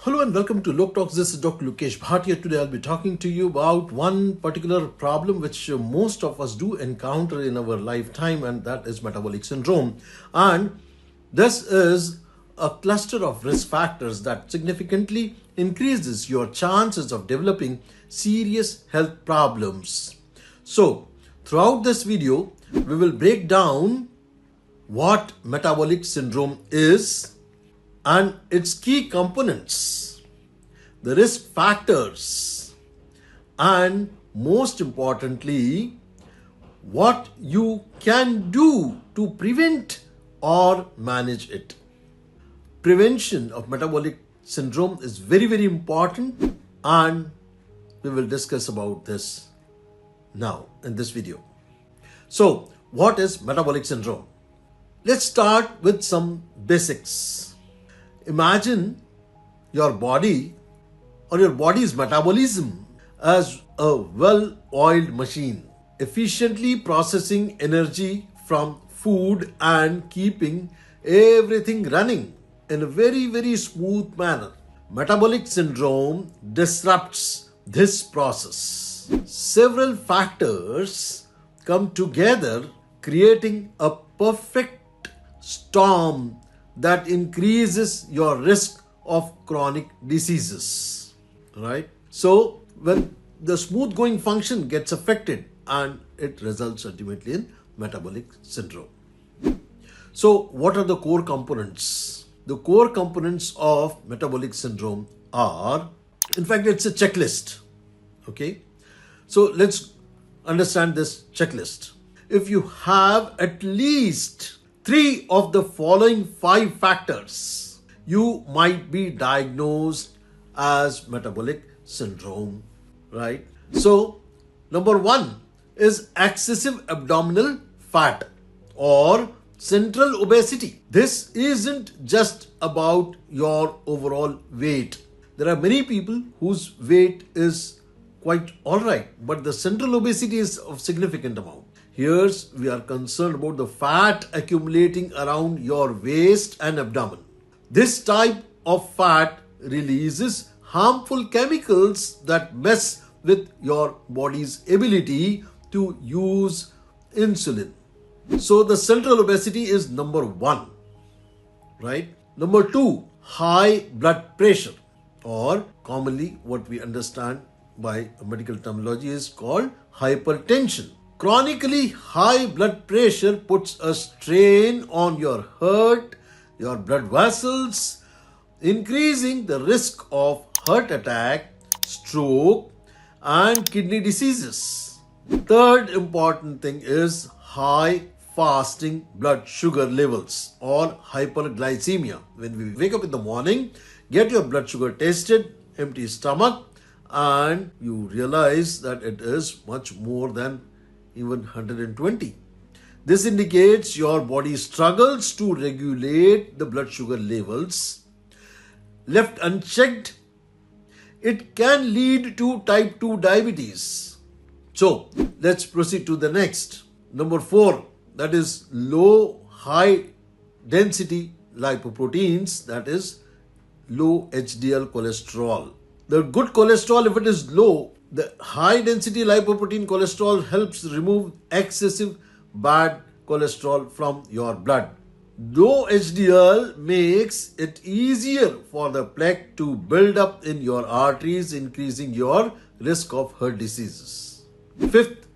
Hello and welcome to Lok Talks. This is Dr. Lokesh Bhatia. Today I'll be talking to you about one particular problem which most of us do encounter in our lifetime, and that is metabolic syndrome. And this is a cluster of risk factors that significantly increases your chances of developing serious health problems. So, throughout this video, we will break down what metabolic syndrome is and its key components, the risk factors, and most importantly, what you can do to prevent or manage it. Prevention of metabolic syndrome is very, very important, and we will discuss about this now in this video. So, what is metabolic syndrome? Let's start with some basics. Imagine your body or your body's metabolism as a well-oiled machine, efficiently processing energy from food and keeping everything running in a very, very smooth manner. Metabolic syndrome disrupts this process. Several factors come together, creating a perfect storm that increases your risk of chronic diseases, right? So when the smooth going function gets affected, and it results ultimately in metabolic syndrome. So what are the core components? The core components of metabolic syndrome are, in fact, it's a checklist, okay? So let's understand this checklist. If you have at least 3 of the following 5 factors, you might be diagnosed as metabolic syndrome, right? So, number 1 is excessive abdominal fat or central obesity. This isn't just about your overall weight. There are many people whose weight is quite alright, but the central obesity is of significant amount. Here we are concerned about the fat accumulating around your waist and abdomen. This type of fat releases harmful chemicals that mess with your body's ability to use insulin. So the central obesity is number 1, right? Number 2, high blood pressure, or commonly what we understand by a medical terminology is called hypertension. Chronically high blood pressure puts a strain on your heart, your blood vessels, increasing the risk of heart attack, stroke, and kidney diseases. Third important thing is high fasting blood sugar levels or hyperglycemia. When we wake up in the morning, get your blood sugar tested, empty stomach, and you realize that it is much more than even 120. This indicates your body struggles to regulate the blood sugar levels. Left unchecked, it can lead to type 2 diabetes. So let's proceed to the next. Number 4, that is high density lipoproteins, that is low HDL cholesterol. The good cholesterol, if it is low, the high density lipoprotein cholesterol helps remove excessive bad cholesterol from your blood. Low HDL makes it easier for the plaque to build up in your arteries, increasing your risk of heart diseases. Fifth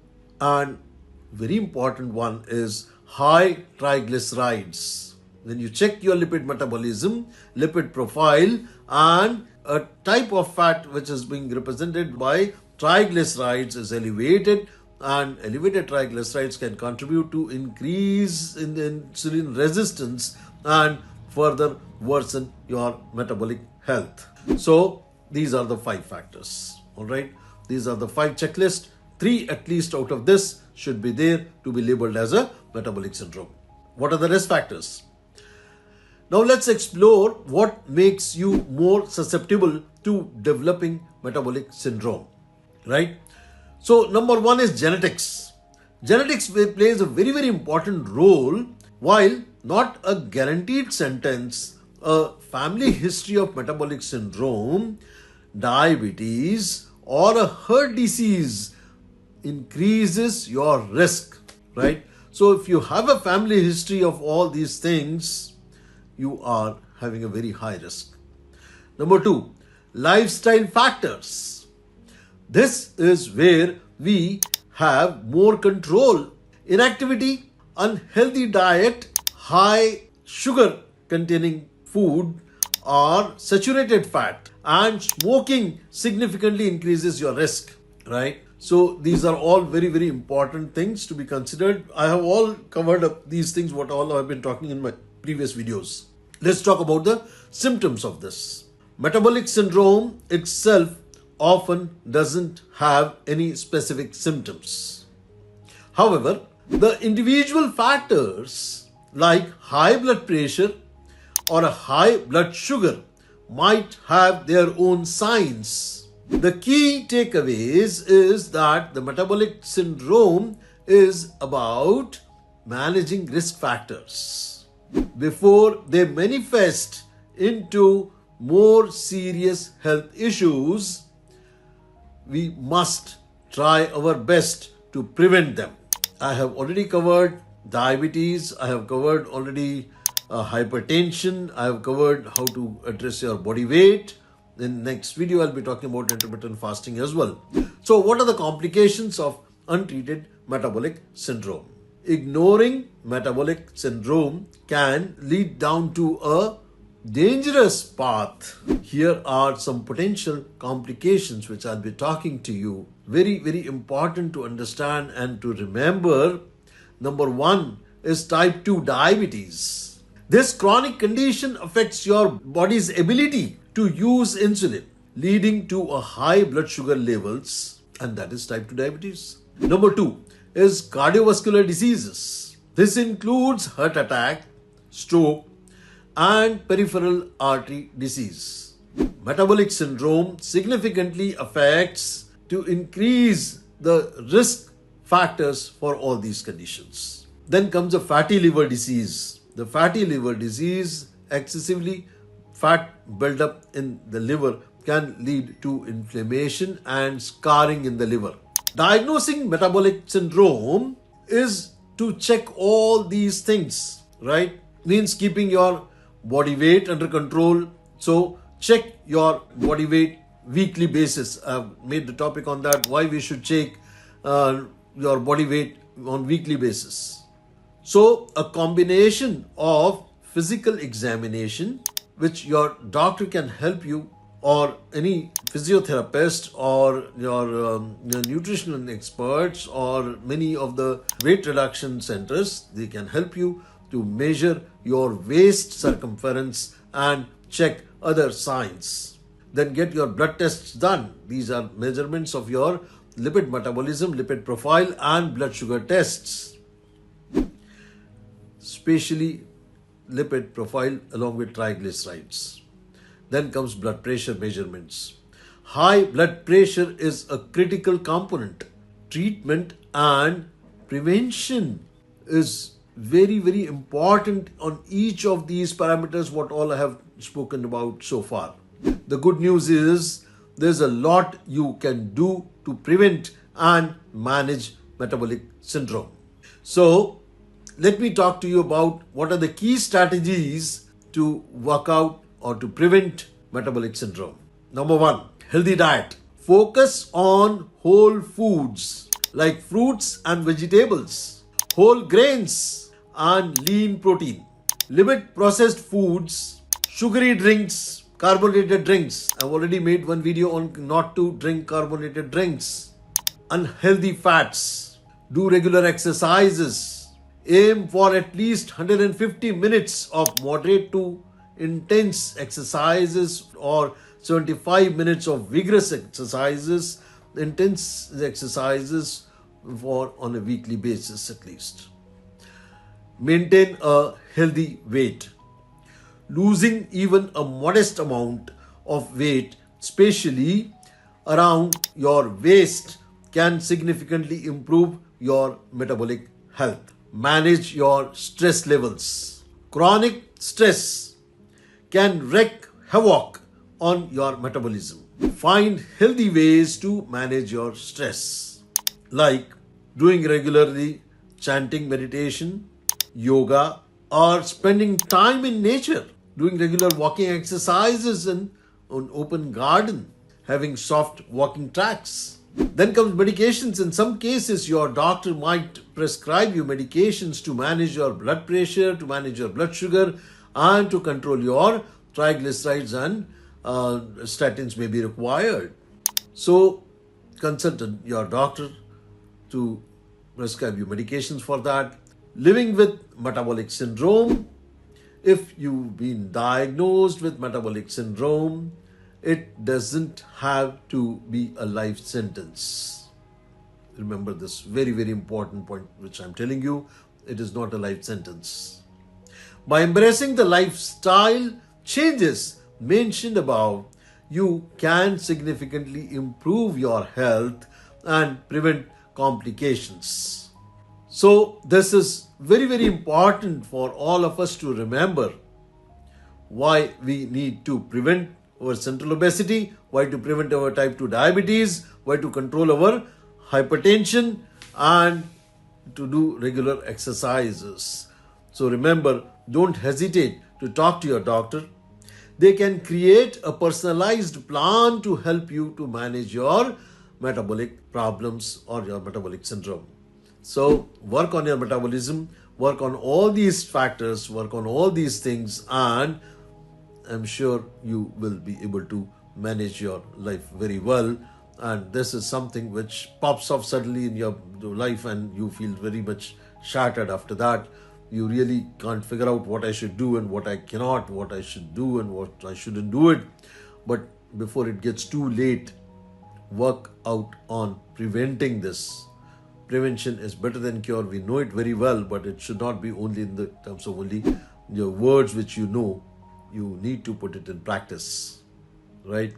and very important one is high triglycerides. When you check your lipid metabolism, lipid profile, and a type of fat which is being represented by triglycerides is elevated, and elevated triglycerides can contribute to increase in the insulin resistance and further worsen your metabolic health. So these are the 5 factors. All right, these are the 5 checklists. 3 at least out of this should be there to be labeled as a metabolic syndrome. What are the risk factors? Now let's explore what makes you more susceptible to developing metabolic syndrome, right? So number 1 is genetics. Genetics plays a very, very important role. While not a guaranteed sentence, a family history of metabolic syndrome, diabetes, or a heart disease increases your risk, right? So if you have a family history of all these things, you are having a very high risk. Number two, lifestyle factors. This is where we have more control. Inactivity, unhealthy diet, high sugar containing food or saturated fat, and smoking significantly increases your risk, right? So these are all very, very important things to be considered. I have all covered up these things, what all I've been talking in my previous videos. Let's talk about the symptoms of this. Metabolic syndrome itself often doesn't have any specific symptoms. However, the individual factors like high blood pressure or a high blood sugar might have their own signs. The key takeaways is that the metabolic syndrome is about managing risk factors before they manifest into more serious health issues. We must try our best to prevent them. I have already covered diabetes, I have covered already hypertension, I have covered how to address your body weight. In next video, I'll be talking about intermittent fasting as well. So what are the complications of untreated metabolic syndrome? Ignoring metabolic syndrome can lead down to a dangerous path. Here are some potential complications which I'll be talking to you. Very, very important to understand and to remember. Number one is type 2 diabetes. This chronic condition affects your body's ability to use insulin, leading to a high blood sugar levels, and that is type 2 diabetes. Number two is cardiovascular diseases. This includes heart attack, stroke, and peripheral artery disease. Metabolic syndrome significantly affects to increase the risk factors for all these conditions. Then comes the fatty liver disease. The fatty liver disease, excessively fat buildup in the liver, can lead to inflammation and scarring in the liver. Diagnosing metabolic syndrome is to check all these things, right? Means keeping your body weight under control. So check your body weight weekly basis. I've made the topic on that, why we should check your body weight on weekly basis. So a combination of physical examination, which your doctor can help you, or any physiotherapist, or your nutritional experts, or many of the weight reduction centers, they can help you to measure your waist circumference and check other signs. Then get your blood tests done. These are measurements of your lipid metabolism, lipid profile, and blood sugar tests, especially lipid profile along with triglycerides. Then comes blood pressure measurements. High blood pressure is a critical component. Treatment and prevention is very, very important on each of these parameters, what all I have spoken about so far. The good news is there's a lot you can do to prevent and manage metabolic syndrome. So let me talk to you about what are the key strategies to work out or to prevent metabolic syndrome. Number one, healthy diet. Focus on whole foods like fruits and vegetables, whole grains, and lean protein. Limit processed foods, sugary drinks, carbonated drinks. I've already made one video on not to drink carbonated drinks. Unhealthy fats. Do regular exercises. Aim for at least 150 minutes of moderate to intense exercises, or 75 minutes of vigorous exercises, intense exercises on a weekly basis at least. Maintain a healthy weight. Losing even a modest amount of weight, especially around your waist, can significantly improve your metabolic health. Manage your stress levels. Chronic stress can wreak havoc on your metabolism. Find healthy ways to manage your stress, like doing regularly chanting meditation, yoga, or spending time in nature, doing regular walking exercises in an open garden, having soft walking tracks. Then comes medications. In some cases, your doctor might prescribe you medications to manage your blood pressure, to manage your blood sugar, and to control your triglycerides, and statins may be required. So consult your doctor to prescribe you medications for that. Living with metabolic syndrome. If you've been diagnosed with metabolic syndrome, it doesn't have to be a life sentence. Remember this very, very important point which I'm telling you. It is not a life sentence. By embracing the lifestyle changes mentioned above, you can significantly improve your health and prevent complications. So this is very, very important for all of us to remember why we need to prevent our central obesity, why to prevent our type 2 diabetes, why to control our hypertension, and to do regular exercises. So remember, don't hesitate to talk to your doctor. They can create a personalized plan to help you to manage your metabolic problems or your metabolic syndrome. So work on your metabolism, work on all these factors, work on all these things, and I'm sure you will be able to manage your life very well. And this is something which pops off suddenly in your life and you feel very much shattered after that. You really can't figure out what I should do and what I cannot, what I should do and what I shouldn't do it. But before it gets too late, work out on preventing this. Prevention is better than cure. We know it very well, but it should not be only in the terms of only your words which you know. You need to put it in practice, right?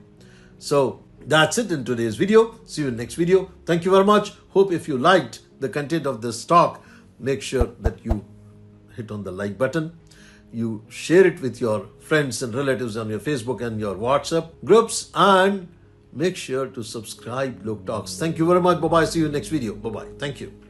So that's it in today's video. See you in the next video. Thank you very much. Hope if you liked the content of this talk, make sure that you hit on the like button. You share it with your friends and relatives on your Facebook and your WhatsApp groups, and make sure to subscribe LokTalks. Thank you very much. Bye-bye. See you in the next video. Bye-bye. Thank you.